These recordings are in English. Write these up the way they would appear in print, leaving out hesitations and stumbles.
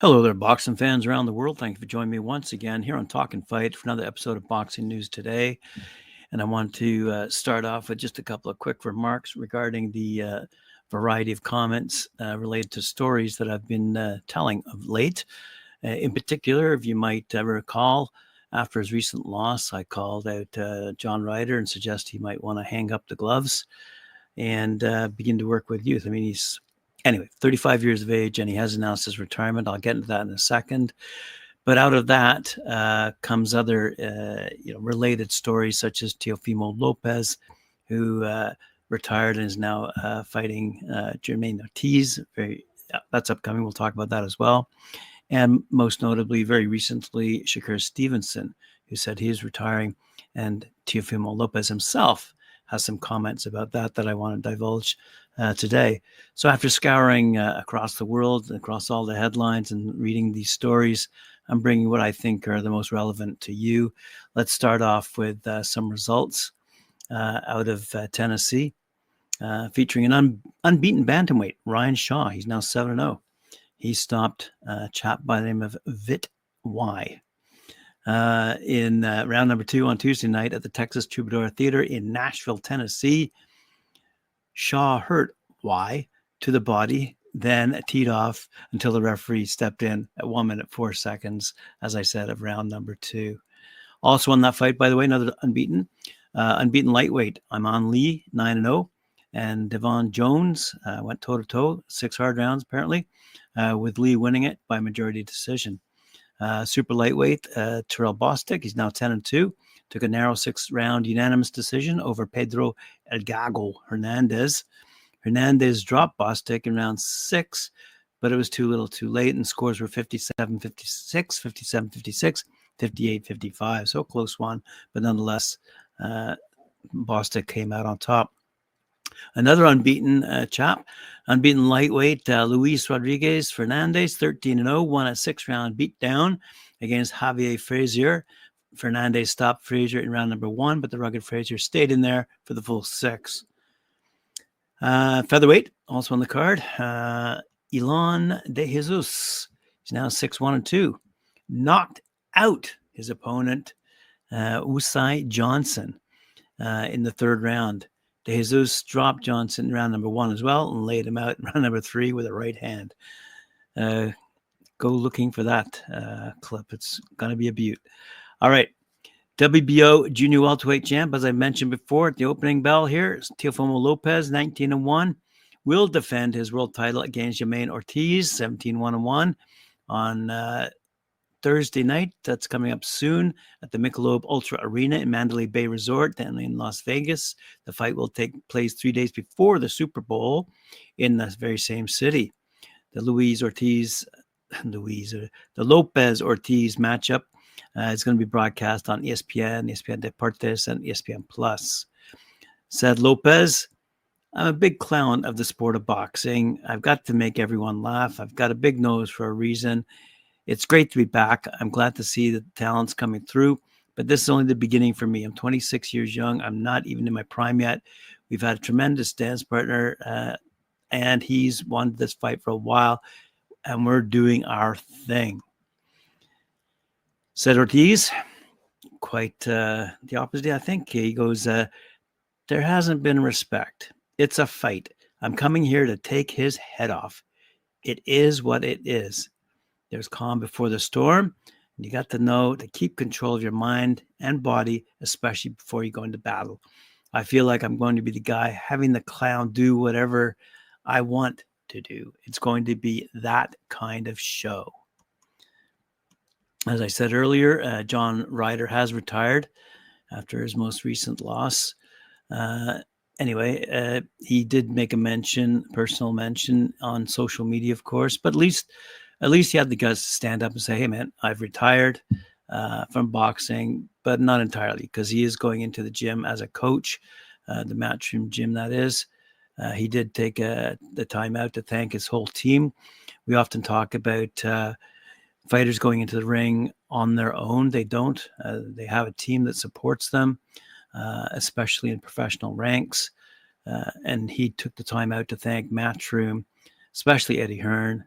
Hello there, boxing fans around the world. Thank you for joining me once again here on Talkin Fight for another episode of Boxing News Today. And I want to start off with just a couple of quick remarks regarding the variety of comments related to stories that I've been telling of late. In particular, if you might recall, after his recent loss, I called out John Ryder and suggested he might want to hang up the gloves and begin to work with youth. I mean, he's 35 years of age, and he has announced his retirement. I'll get into that in a second. But out of that comes other, related stories, such as Teofimo Lopez, who retired and is now fighting Jamaine Ortiz. That's upcoming. We'll talk about that as well. And most notably, very recently, Shakur Stevenson, who said he is retiring, and Teofimo Lopez himself has some comments about that I want to divulge today. So after scouring across the world, across all the headlines and reading these stories, I'm bringing what I think are the most relevant to you. Let's start off with some results out of Tennessee, featuring an unbeaten bantamweight, Ryan Shaw. He's now 7-0. He stopped a chap by the name of Vit Y. In round number 2 on Tuesday night at the Texas Troubadour Theater in Nashville, Tennessee. Shaw hurt Y to the body, then teed off until the referee stepped in at 1 minute 4 seconds, as I said, of round number 2. Also in that fight, by the way, another unbeaten lightweight, Iman Lee, 9-0, and Devon Jones went toe-to-toe, 6 hard rounds apparently, with Lee winning it by majority decision. Super lightweight, Terrell Bostic, he's now 10-2, took a narrow 6-round unanimous decision over Pedro El Gago Hernandez. Hernandez dropped Bostic in round 6, but it was too little too late, and scores were 57-56, 57-56, 58-55, so a close one, but nonetheless, Bostic came out on top. Another unbeaten unbeaten lightweight, Luis Rodriguez Fernandez, 13-0, won a 6-round beatdown against Javier Frazier. Fernandez stopped Frazier in round number 1, but the rugged Frazier stayed in there for the full 6. Featherweight, also on the card, Elon De Jesus. He's now 6-1-2. Knocked out his opponent, Usai Johnson, in the 3rd round. De Jesus dropped Johnson in round number 1 as well and laid him out in round number 3 with a right hand. Go looking for that clip. It's going to be a beaut. All right. WBO junior welterweight champ, as I mentioned before at the opening bell here, Teofimo Lopez, 19-1, will defend his world title against Jamaine Ortiz, 17-1-1, on Thursday night. That's coming up soon at the Michelob Ultra Arena in Mandalay Bay Resort, then in Las Vegas. The fight will take place 3 days before the Super Bowl in the very same city. The Lopez-Ortiz matchup is going to be broadcast on ESPN, ESPN Deportes, and ESPN Plus. Said Lopez, I'm a big clown of the sport of boxing. I've got to make everyone laugh. I've got a big nose for a reason. It's great to be back. I'm glad to see the talent's coming through, but this is only the beginning for me. I'm 26 years young. I'm not even in my prime yet. We've had a tremendous dance partner, and he's wanted this fight for a while, and we're doing our thing. Said Ortiz, quite the opposite, I think. He goes, there hasn't been respect. It's a fight. I'm coming here to take his head off. It is what it is. There's calm before the storm, and you got to know to keep control of your mind and body, especially before you go into battle. I feel like I'm going to be the guy having the clown do whatever I want to do. It's going to be that kind of show. As I said earlier, John Ryder has retired after his most recent loss. He did make a personal mention on social media, of course, but at least he had the guts to stand up and say, hey, man, I've retired from boxing, but not entirely, because he is going into the gym as a coach, the Matchroom gym, that is. He did take the time out to thank his whole team. We often talk about fighters going into the ring on their own. They don't. They have a team that supports them, especially in professional ranks. And he took the time out to thank Matchroom, especially Eddie Hearn,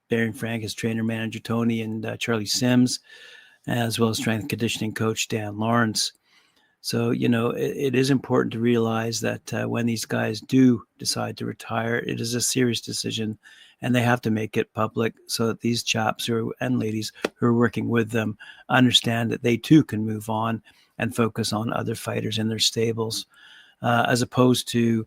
Barry Frank, his trainer, manager Tony, and Charlie Sims, as well as strength and conditioning coach Dan Lawrence. So, it is important to realize that when these guys do decide to retire, it is a serious decision, and they have to make it public so that these chaps and ladies who are working with them understand that they too can move on and focus on other fighters in their stables, as opposed to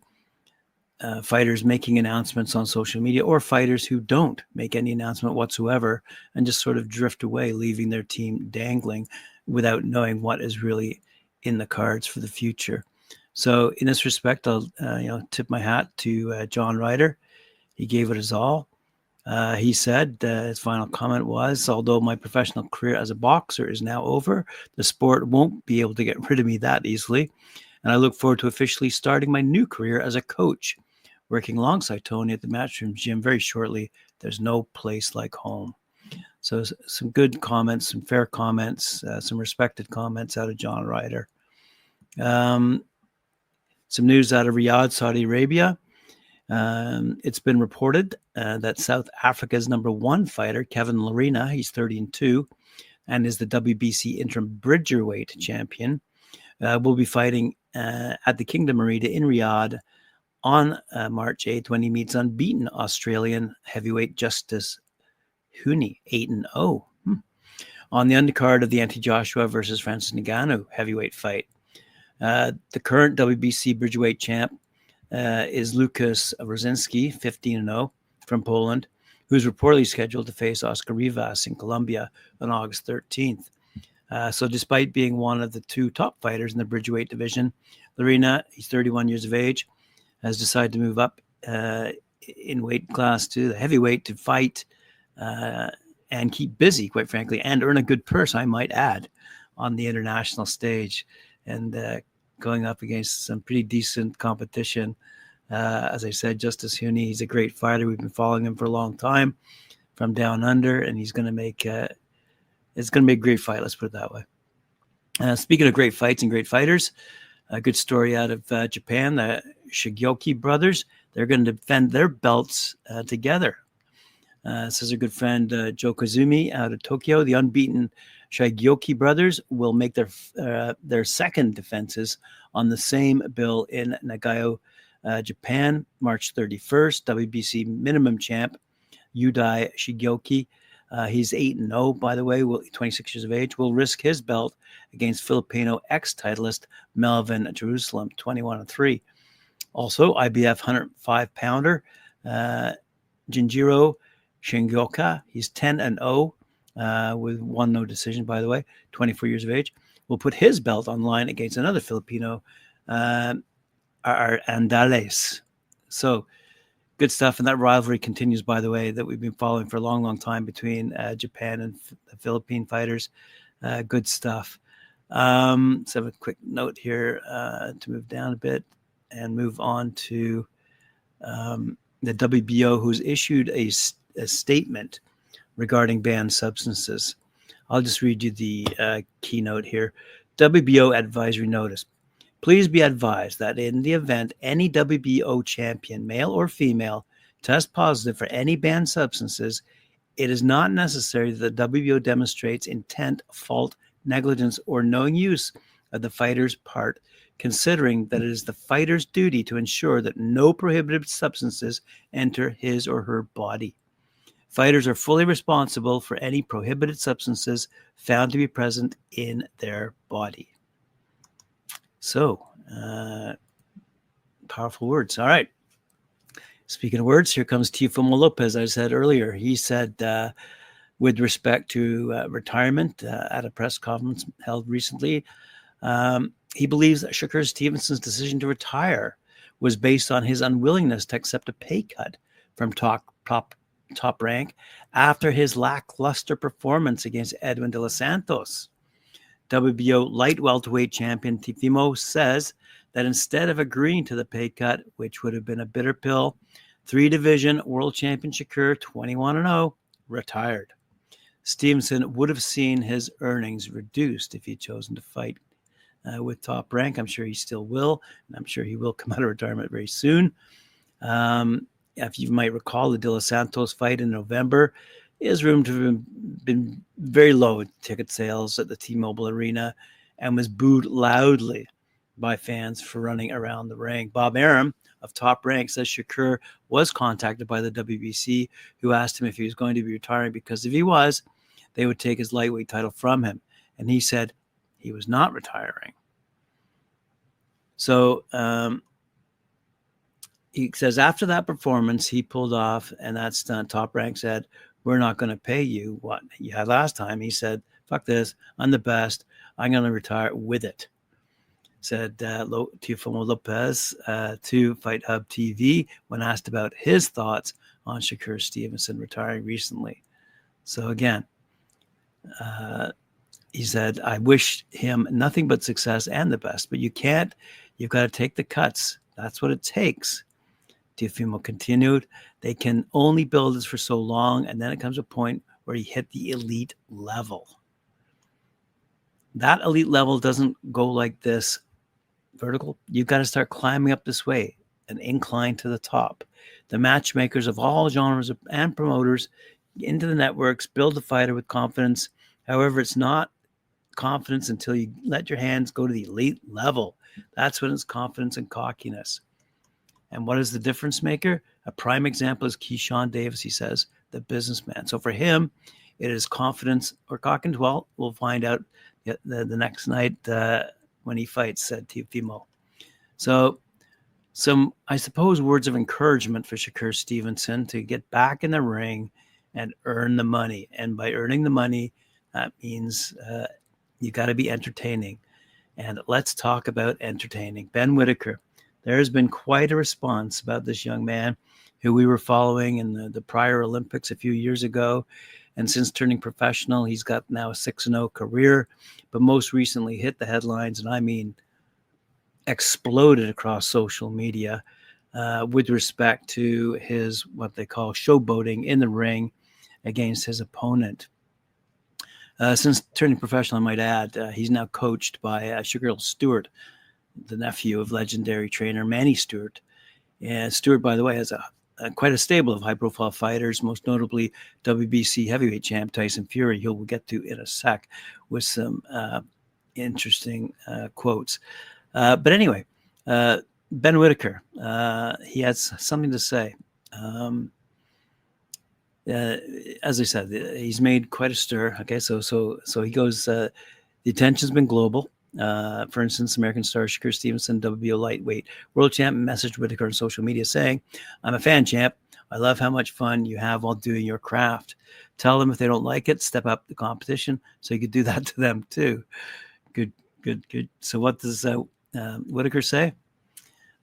fighters making announcements on social media, or fighters who don't make any announcement whatsoever and just sort of drift away, leaving their team dangling without knowing what is really in the cards for the future. So in this respect, I'll tip my hat to John Ryder. He gave it his all. He said his final comment was, although my professional career as a boxer is now over, the sport won't be able to get rid of me that easily. And I look forward to officially starting my new career as a coach, working alongside Tony at the Matchroom Gym very shortly. There's no place like home. So some good comments, some fair comments, some respected comments out of John Ryder. Some news out of Riyadh, Saudi Arabia. It's been reported that South Africa's number one fighter, Kevin Lerena, he's 30-2, and is the WBC interim bridgerweight champion, will be fighting at the Kingdom Arena in Riyadh on March 8th when he meets unbeaten Australian heavyweight Justice Huni, 8-0. On the undercard of the Anthony Joshua versus Francis Ngannou heavyweight fight. The current WBC bridgerweight champ is Lukas Rosinski, 15-0 from Poland, who's reportedly scheduled to face Oscar Rivas in Colombia on August 13th. So despite being one of the two top fighters in the bridgerweight division, Lerena, he's 31 years of age, has decided to move up in weight class to the heavyweight to fight and keep busy, quite frankly, and earn a good purse, I might add, on the international stage, and going up against some pretty decent competition. As I said, Justice Huni, he's a great fighter. We've been following him for a long time from down under, and he's going to make it's going to be a great fight. Let's put it that way. Speaking of great fights and great fighters, a good story out of Japan, the Shigeoki brothers. They're going to defend their belts together. Says our good friend Joe Kazumi out of Tokyo. The unbeaten Shigeoki brothers will make their second defenses on the same bill in Nagayo, Japan, March 31st. WBC minimum champ Yudai Shigeoki, he's 8-0, by the way, 26 years of age, will risk his belt against Filipino ex-titleist Melvin Jerusalem, 21-3. Also, IBF 105-pounder Jinjiro Shingioka, he's 10-0 with one no decision, by the way, 24 years of age, will put his belt on line against another Filipino, Andales. So good stuff. And that rivalry continues, by the way, that we've been following for a long, long time between Japan and the Philippine fighters. Good stuff. Let's have a quick note here to move down a bit and move on to the WBO, who's issued a statement regarding banned substances. I'll just read you the keynote here. WBO advisory notice. Please be advised that in the event any WBO champion, male or female, test positive for any banned substances, it is not necessary that the WBO demonstrates intent, fault, negligence, or knowing use of the fighter's part, considering that it is the fighter's duty to ensure that no prohibited substances enter his or her body. Fighters are fully responsible for any prohibited substances found to be present in their body. So, powerful words. All right. Speaking of words, here comes Teofimo Lopez. I said earlier, he said, with respect to retirement at a press conference held recently, he believes that Shakur Stevenson's decision to retire was based on his unwillingness to accept a pay cut from Top Rank after his lackluster performance against Edwin de los Santos. WBO light welterweight champion Teofimo says that instead of agreeing to the pay cut, which would have been a bitter pill, 3-division world champion Shakur, 21-0, retired. Stevenson would have seen his earnings reduced if he'd chosen to fight with Top Rank. I'm sure he still will, and I'm sure he will come out of retirement very soon. if you might recall the De Los Santos fight in November, is rumored to have been very low ticket sales at the T-Mobile Arena and was booed loudly by fans for running around the ring. Bob Arum of Top Rank says Shakur was contacted by the WBC, who asked him if he was going to be retiring, because if he was, they would take his lightweight title from him. And he said he was not retiring. So he says after that performance, he pulled off, and that stunt. Top Rank said, "We're not going to pay you what you had last time." He said, "Fuck this. I'm the best. I'm going to retire with it," said Teofimo Lopez to Fight Hub TV when asked about his thoughts on Shakur Stevenson retiring recently. So again, he said, "I wish him nothing but success and the best, but you can't. You've got to take the cuts. That's what it takes." Teofimo continued, "They can only build this for so long, and then it comes a point where you hit the elite level. That elite level doesn't go like this vertical. You've got to start climbing up this way, an incline to the top. The matchmakers of all genres and promoters into the networks build the fighter with confidence. However, it's not confidence until you let your hands go to the elite level. That's when it's confidence and cockiness. And what is the difference maker? A prime example is Keyshawn Davis," he says, "the businessman." So for him, it is confidence or cockiness. Well, we'll find out the next night when he fights, said Teofimo. So some, I suppose, words of encouragement for Shakur Stevenson to get back in the ring and earn the money. And by earning the money, that means you got to be entertaining. And let's talk about entertaining. Ben Whittaker. There has been quite a response about this young man who we were following in the prior Olympics a few years ago. And since turning professional, he's got now a 6-0 career, but most recently hit the headlines, and I mean exploded across social media with respect to his, what they call, showboating in the ring against his opponent. Since turning professional, I might add, he's now coached by Subriel Stewart, the nephew of legendary trainer Manny Stewart. And Stewart, by the way, has quite a stable of high-profile fighters, most notably WBC heavyweight champ Tyson Fury, who we'll get to in a sec with some interesting quotes. But anyway, Ben Whittaker, he has something to say. As I said, he's made quite a stir. Okay, so he goes. The attention's been global. For instance, American star Shakur Stevenson, WBO lightweight world champ, messaged Whittaker on social media saying, "I'm a fan, champ. I love how much fun you have while doing your craft. Tell them if they don't like it, step up the competition." So you could do that to them too. Good. So what does Whittaker say?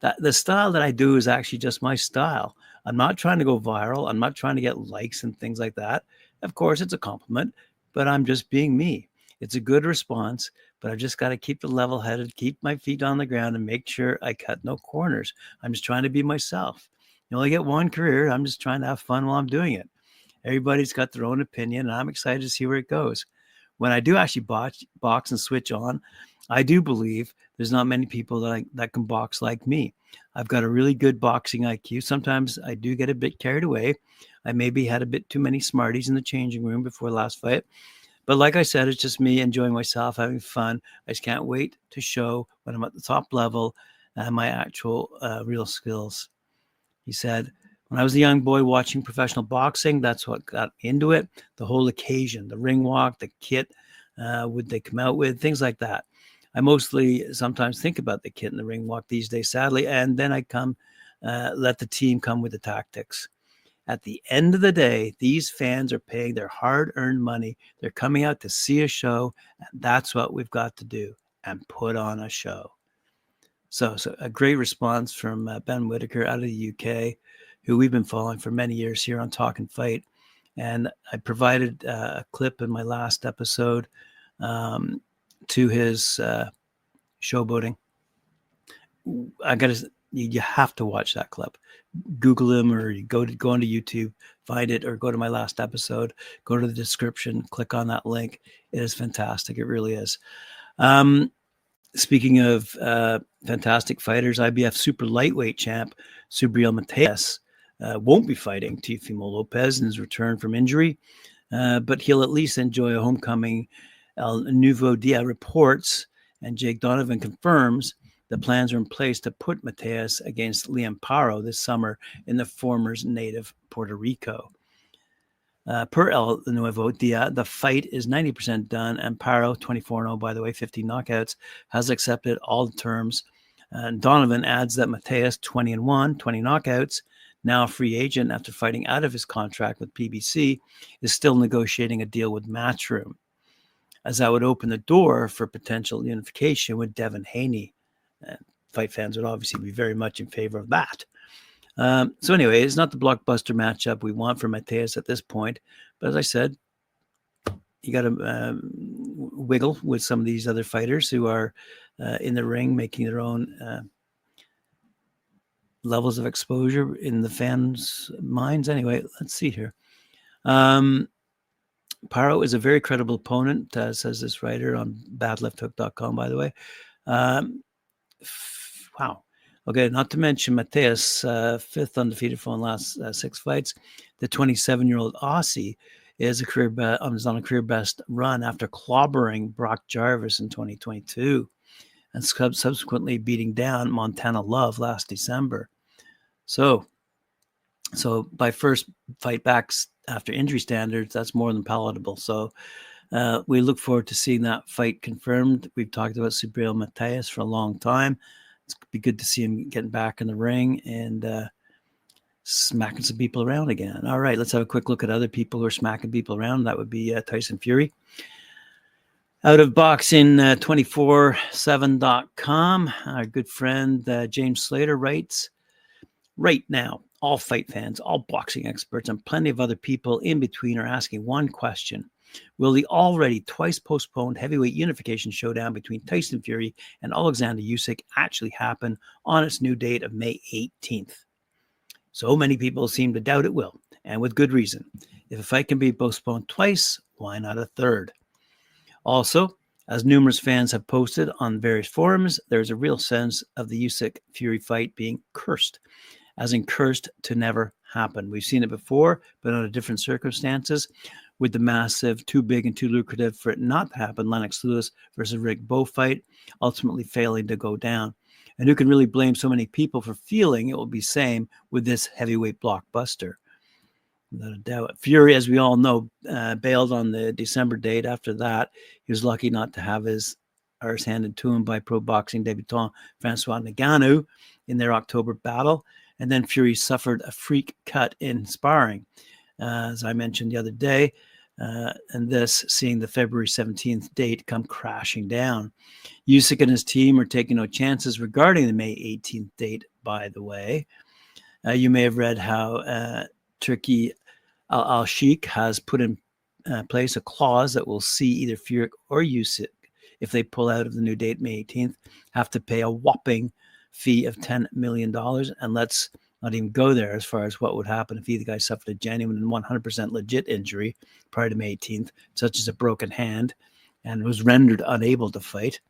That the style that I do is actually just my style. I'm not trying to go viral. I'm not trying to get likes and things like that. Of course, it's a compliment, but I'm just being me. It's a good response, but I've just got to keep the level-headed, keep my feet on the ground, and make sure I cut no corners. I'm just trying to be myself. You only get one career. I'm just trying to have fun while I'm doing it. Everybody's got their own opinion, and I'm excited to see where it goes. When I do actually box and switch on, I do believe there's not many people that can box like me. I've got a really good boxing IQ. Sometimes I do get a bit carried away. I maybe had a bit too many Smarties in the changing room before the last fight. But like I said, it's just me enjoying myself, having fun. I just can't wait to show when I'm at the top level my actual real skills. He said, "When I was a young boy watching professional boxing, that's what got me into it. The whole occasion, the ring walk, the kit would they come out with, things like that. I mostly sometimes think about the kit and the ring walk these days, sadly, and then I let the team come with the tactics. At the end of the day, these fans are paying their hard-earned money. They're coming out to see a show, and that's what we've got to do, and put on a show." So a great response from Ben Whittaker out of the UK, who we've been following for many years here on Talkin Fight. And I provided a clip in my last episode to his showboating. You have to watch that clip. Google him, or you go onto YouTube, find it, or go to my last episode, go to the description, click on that link. It is fantastic. It really is. Speaking of fantastic fighters, IBF super lightweight champ Subriel Matias won't be fighting Teofimo Lopez in his return from injury, but he'll at least enjoy a homecoming. El Nuevo Dia reports, and Jake Donovan confirms, the plans are in place to put Matias against Liam Paro this summer in the former's native Puerto Rico. Per El Nuevo Dia, the fight is 90% done, and Paro, 24-0, by the way, 15 knockouts, has accepted all the terms. Donovan adds that Matias, 20-1, 20 knockouts, now a free agent after fighting out of his contract with PBC, is still negotiating a deal with Matchroom, as that would open the door for potential unification with Devin Haney. Fight fans would obviously be very much in favor of that. So anyway, it's not the blockbuster matchup we want for Matias at this point. But as I said, you got to wiggle with some of these other fighters who are in the ring, making their own levels of exposure in the fans' minds. Anyway, let's see here. Paro is a very credible opponent, says this writer on badlefthook.com, by the way. Wow. Okay, not to mention Matias, fifth undefeated for the last 6 fights. The 27-year-old Aussie is on a career best run after clobbering Brock Jarvis in 2022 and subsequently beating down Montana Love last December. So by first fight backs after injury standards, that's more than palatable. So we look forward to seeing that fight confirmed. We've talked about Subriel Matias for a long time. It's be good to see him getting back in the ring and smacking some people around again. All right, let's have a quick look at other people who are smacking people around. That would be Tyson Fury. Out of boxing 247.com, our good friend James Slater writes, right now, all fight fans, all boxing experts, and plenty of other people in between are asking one question. Will the already twice postponed heavyweight unification showdown between Tyson Fury and Alexander Usyk actually happen on its new date of May 18th? So many people seem to doubt it will, and with good reason. If a fight can be postponed twice, why not a third? Also, as numerous fans have posted on various forums, there's a real sense of the Usyk-Fury fight being cursed, as in cursed to never happen. We've seen it before, but under different circumstances, with the massive, too big and too lucrative for it not to happen, Lennox Lewis versus Rick Bowe fight, ultimately failing to go down. And who can really blame so many people for feeling it will be same with this heavyweight blockbuster? Without a doubt. Fury, as we all know, bailed on the December date. After that, he was lucky not to have his arse handed to him by pro boxing debutant Francois Ngannou in their October battle. And then Fury suffered a freak cut in sparring, as I mentioned the other day. And this, seeing the February 17th date come crashing down. Usyk and his team are taking no chances regarding the May 18th date, by the way. You may have read how Turkey Al-Sheikh has put in place a clause that will see either Fury or Usyk, if they pull out of the new date, May 18th, have to pay a whopping fee of $10 million. And let's not even go there as far as what would happen if either guy suffered a genuine and 100% legit injury prior to May 18th, such as a broken hand, and was rendered unable to fight.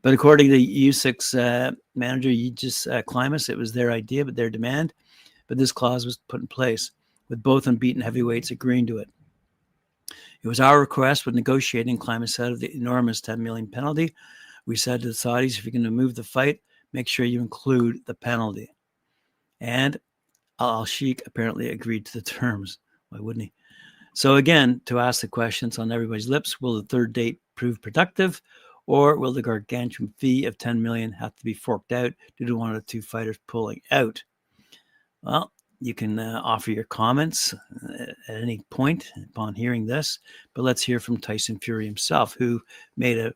But according to Usyk's manager, Aegis Klimas, it was their idea, but their demand. But this clause was put in place, with both unbeaten heavyweights agreeing to it. It was our request when negotiating, Klimas said, of the enormous $10 million penalty. We said to the Saudis, if you're going to move the fight, make sure you include the penalty. And Al-Sheikh apparently agreed to the terms. Why wouldn't he? So again, to ask the questions on everybody's lips, will the third date prove productive, or will the gargantuan fee of $10 million have to be forked out due to one of the two fighters pulling out? Well, you can offer your comments at any point upon hearing this, but let's hear from Tyson Fury himself, who made a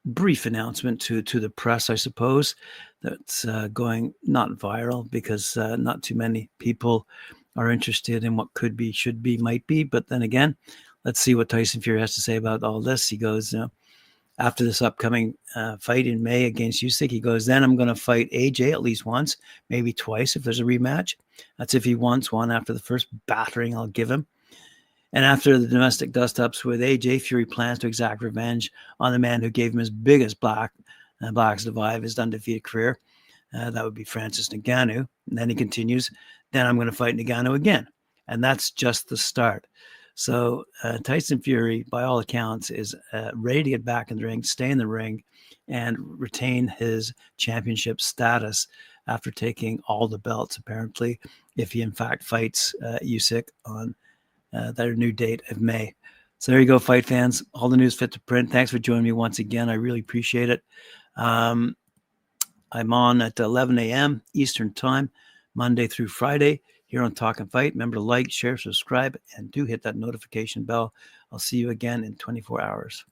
brief announcement to the press, I suppose, that's going not viral because not too many people are interested in what could be, should be, might be. But then again, let's see what Tyson Fury has to say about all this. He goes, after this upcoming fight in May against Usyk, he goes, then I'm going to fight AJ at least once, maybe twice if there's a rematch. That's if he wants one after the first battering I'll give him. And after the domestic dust-ups with AJ, Fury plans to exact revenge on the man who gave him his biggest blacks to survive his undefeated career. That would be Francis Ngannou. And then he continues, then I'm going to fight Ngannou again. And that's just the start. So Tyson Fury, by all accounts, is ready to get back in the ring, stay in the ring, and retain his championship status after taking all the belts, apparently, if he in fact fights Usyk on their new date of May. So there you go, fight fans. All the news fit to print. Thanks for joining me once again. I really appreciate it. I'm on at 11 a.m. Eastern Time, Monday through Friday, here on Talkin Fight. Remember to like, share, subscribe, and do hit that notification bell. I'll see you again in 24 hours.